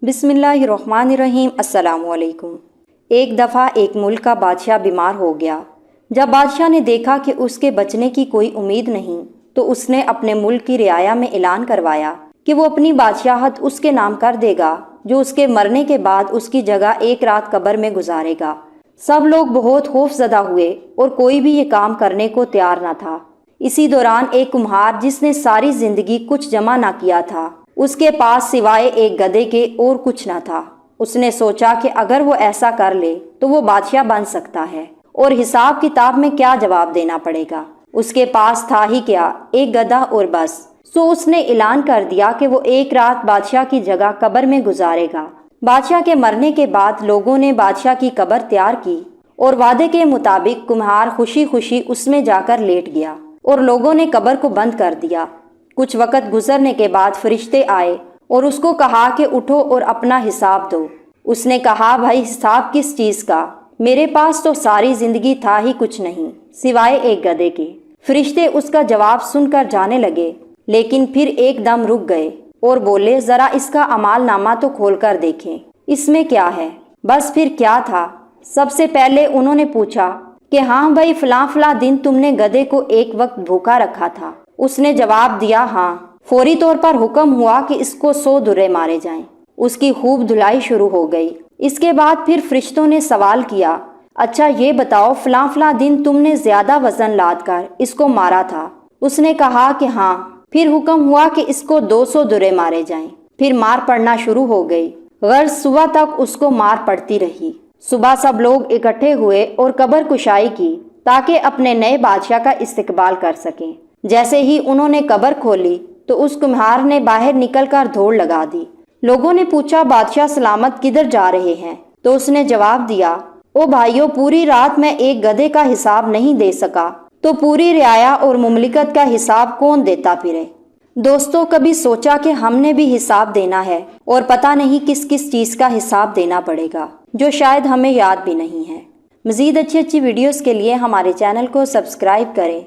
बिस्मिल्लाहिर्रहमानिर्रहीम। अस्सलामुअलैकुम। एक दफ़ा एक मुल्क का बादशाह बीमार हो गया। जब बादशाह ने देखा कि उसके बचने की कोई उम्मीद नहीं, तो उसने अपने मुल्क की रियाया में ऐलान करवाया कि वो अपनी बादशाहत उसके नाम कर देगा, जो उसके मरने के बाद उसकी जगह एक रात कब्र में गुजारेगा। सब लोग बहुत खौफजदा हुए और कोई भी ये काम करने को तैयार न था। इसी दौरान एक कुम्हार, जिसने सारी जिंदगी कुछ जमा ना किया था, उसके पास सिवाय एक गधे के और कुछ न था। उसने सोचा कि अगर वो ऐसा कर ले तो वो बादशाह बन सकता है और हिसाब किताब में क्या जवाब देना पड़ेगा। उसके पास था ही क्या, एक गधा और बस। सो उसने ऐलान कर दिया कि वो एक रात बादशाह की जगह कब्र में गुजारेगा। बादशाह के मरने के बाद लोगों ने बादशाह की कब्र तैयार की और वादे के मुताबिक कुम्हार खुशी खुशी उसमें जाकर लेट गया और लोगों ने कब्र को बंद कर दिया। कुछ वक़्त गुजरने के बाद फरिश्ते आए और उसको कहा कि उठो और अपना हिसाब दो। उसने कहा, भाई हिसाब किस चीज़ का? मेरे पास तो सारी ज़िंदगी था ही कुछ नहीं सिवाय एक गधे के। फरिश्ते उसका जवाब सुनकर जाने लगे, लेकिन फिर एकदम रुक गए और बोले, ज़रा इसका अमाल नामा तो खोल कर देखें, इसमें क्या है? बस फिर क्या था? सबसे पहले उन्होंने पूछा कि हाँ भाई, फलां दिन तुमने गधे को एक वक्त भूखा रखा था। उसने जवाब दिया, हाँ। फौरी तौर पर हुक्म हुआ कि इसको 100 दुर्रे मारे जाएं। उसकी खूब धुलाई शुरू हो गई। इसके बाद फिर फरिश्तों ने सवाल किया, अच्छा ये बताओ, फलां दिन तुमने ज्यादा वजन लाद कर इसको मारा था? उसने कहा कि हाँ। फिर हुक्म हुआ कि इसको 200 दुर्रे मारे जाएं। फिर मार पड़ना शुरू हो गई। गर्ज सुबह तक उसको मार पड़ती रही। सुबह सब लोग इकट्ठे हुए और कब्र कुशाई की ताकि अपने नए बादशाह का इस्तकबाल कर सकें। जैसे ही उन्होंने कब्र खोली तो उस कुम्हार ने बाहर निकलकर दौड़ लगा दी। लोगों ने पूछा, बादशाह सलामत किधर जा रहे हैं? तो उसने जवाब दिया, ओ भाइयों, पूरी रात मैं एक गधे का हिसाब नहीं दे सका तो पूरी रियाया और मुमलिकत का हिसाब कौन देता फिरे? दोस्तों, कभी सोचा कि हमने भी हिसाब देना है और पता नहीं किस किस चीज़ का हिसाब देना पड़ेगा, जो शायद हमें याद भी नहीं है। मज़ीद अच्छी वीडियोस के लिए हमारे चैनल को सब्सक्राइब करें